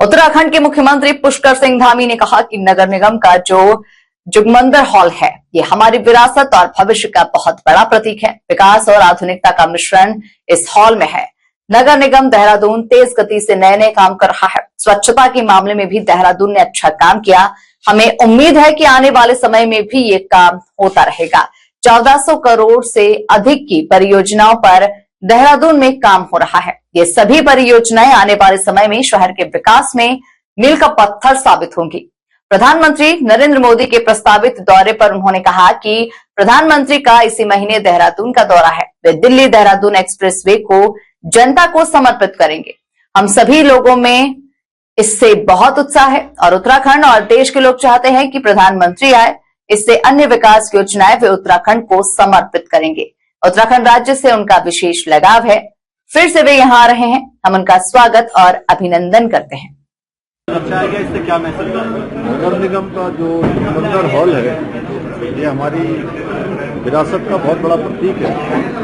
उत्तराखंड के मुख्यमंत्री पुष्कर सिंह धामी ने कहा कि नगर निगम का जो जुगमंदिर हॉल है, ये हमारी विरासत और भविष्य का बहुत बड़ा प्रतीक है। विकास और आधुनिकता का मिश्रण इस हॉल में है। नगर निगम देहरादून तेज गति से नए नए काम कर रहा है। स्वच्छता के मामले में भी देहरादून ने अच्छा काम किया। हमें उम्मीद है कि आने वाले समय में भी ये काम होता रहेगा। 1400 करोड़ से अधिक की परियोजनाओं पर देहरादून में काम हो रहा है। ये सभी परियोजनाएं आने वाले समय में शहर के विकास में मील का पत्थर साबित होंगी। प्रधानमंत्री नरेंद्र मोदी के प्रस्तावित दौरे पर उन्होंने कहा कि प्रधानमंत्री का इसी महीने देहरादून का दौरा है। वे दिल्ली देहरादून एक्सप्रेसवे को जनता को समर्पित करेंगे। हम सभी लोगों में इससे बहुत उत्साह है और उत्तराखंड और देश के लोग चाहते हैं कि प्रधानमंत्री आए। इससे अन्य विकास योजनाएं वे उत्तराखंड को समर्पित करेंगे। उत्तराखंड राज्य से उनका विशेष लगाव है। फिर से वे यहाँ आ रहे हैं। हम उनका स्वागत और अभिनंदन करते हैं। अच्छा है, इससे क्या मैसेज नगर निगम का जो जुगमंदिर हॉल है, ये हमारी विरासत का बहुत बड़ा प्रतीक है।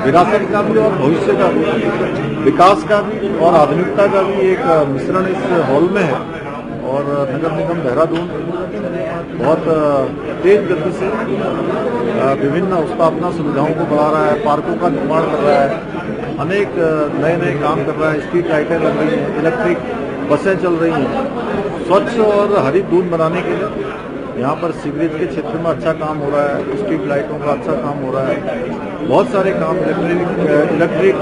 विरासत का भी और भविष्य का भी, विकास का भी और आधुनिकता का भी एक मिश्रण इस हॉल में है। और नगर निगम देहरादून बहुत तेज गति से विभिन्न स्थापना सुविधाओं को बढ़ा रहा है, पार्कों का निर्माण कर रहा है, अनेक नए नए काम कर रहा है। स्ट्रीट लाइटें लग रही हैं, इलेक्ट्रिक बसें चल रही हैं। स्वच्छ और हरित दून बनाने के लिए यहाँ पर सीवरेज के क्षेत्र में अच्छा काम हो रहा है, स्ट्रीट लाइटों का अच्छा काम हो रहा है। बहुत सारे काम इलेक्ट्रिक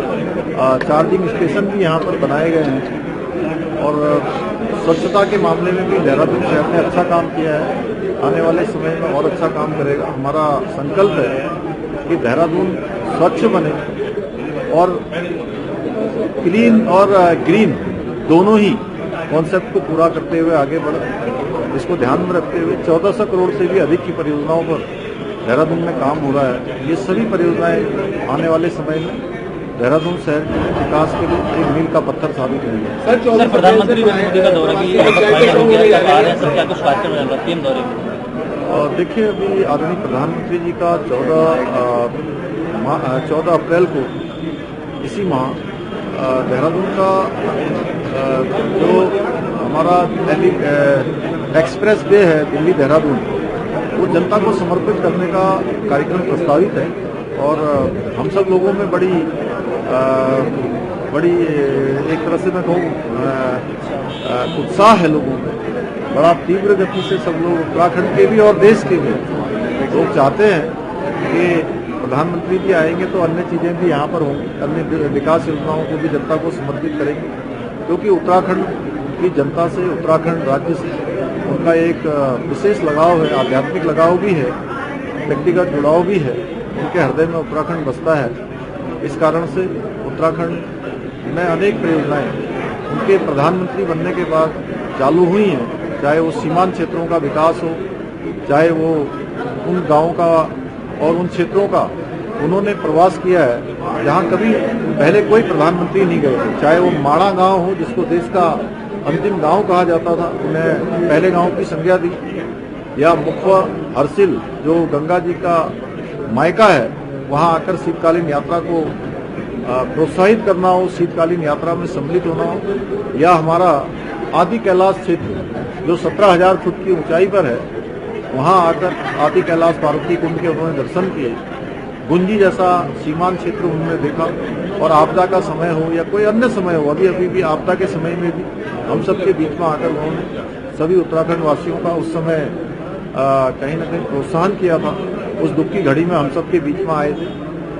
चार्जिंग स्टेशन भी यहाँ पर बनाए गए हैं। और स्वच्छता के मामले में भी देहरादून शहर ने अच्छा काम किया है। आने वाले समय में और अच्छा काम करेगा। हमारा संकल्प है कि देहरादून स्वच्छ बने और क्लीन और ग्रीन दोनों ही कॉन्सेप्ट को पूरा करते हुए आगे बढ़े। इसको ध्यान में रखते हुए 1400 करोड़ से भी अधिक की परियोजनाओं पर देहरादून में काम हो रहा है। ये सभी परियोजनाएं आने वाले समय में देहरादून शहर के विकास के लिए एक मील का पत्थर साबित होंगे। सर, प्रधानमंत्री मोदी का दौरा भी फाइनल हो गया, क्या सर, क्या कुछ कार्यक्रम रहेगा पीएम दौरे में? और देखिए, अभी आदरणीय प्रधानमंत्री जी का 14 अप्रैल को इसी माह देहरादून का जो हमारा एक्सप्रेस वे है दिल्ली देहरादून, वो जनता को समर्पित करने का कार्यक्रम प्रस्तावित है। और हम सब लोगों में बड़ी एक तरह से मैं कहूँ उत्साह है लोगों में। बड़ा तीव्र गति से सब लोग, उत्तराखंड के भी और देश के भी लोग चाहते हैं कि प्रधानमंत्री जी आएंगे तो अन्य चीज़ें भी यहाँ पर होंगी, अन्य विकास योजनाओं को भी जनता को समर्पित करेंगे। क्योंकि उत्तराखंड की जनता से, उत्तराखंड राज्य से उनका एक विशेष लगाव है, आध्यात्मिक लगाव भी है, व्यक्तिगत जुड़ाव भी है। उनके हृदय में उत्तराखंड बसता है। इस कारण से उत्तराखंड में अनेक परियोजनाएं उनके प्रधानमंत्री बनने के बाद चालू हुई हैं। चाहे वो सीमांत क्षेत्रों का विकास हो, चाहे वो उन गांवों का और उन क्षेत्रों का उन्होंने प्रवास किया है जहां कभी पहले कोई प्रधानमंत्री नहीं गए थे। चाहे वो माड़ा गांव हो, जिसको देश का अंतिम गांव कहा जाता था, उन्हें पहले गांव की संज्ञा दी, या मुख्य हरसिल जो गंगा जी का मायका है, वहां आकर शीतकालीन यात्रा को प्रोत्साहित करना हो, शीतकालीन यात्रा में सम्मिलित होना हो, या हमारा आदि कैलाश क्षेत्र जो 17,000 फुट की ऊंचाई पर है, वहां आकर आदि कैलाश पार्वती कुंड के उन्होंने दर्शन किए। गुंजी जैसा सीमांत क्षेत्र उन्होंने देखा। और आपदा का समय हो या कोई अन्य समय हो, अभी भी आपदा के समय में भी हम सबके बीच में आकर उन्होंने सभी उत्तराखंड वासियों का उस समय कहीं न कहीं प्रोत्साहन किया था। उस दुख की घड़ी में हम सबके बीच में आए थे।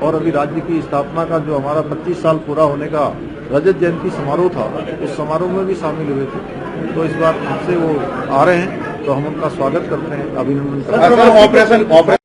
और अभी राज्य की स्थापना का जो हमारा 25 साल पूरा होने का रजत जयंती समारोह था, उस समारोह में भी शामिल हुए थे। तो इस बार हमसे वो आ रहे हैं तो हम उनका स्वागत करते हैं, अभिनंदन करते हैं।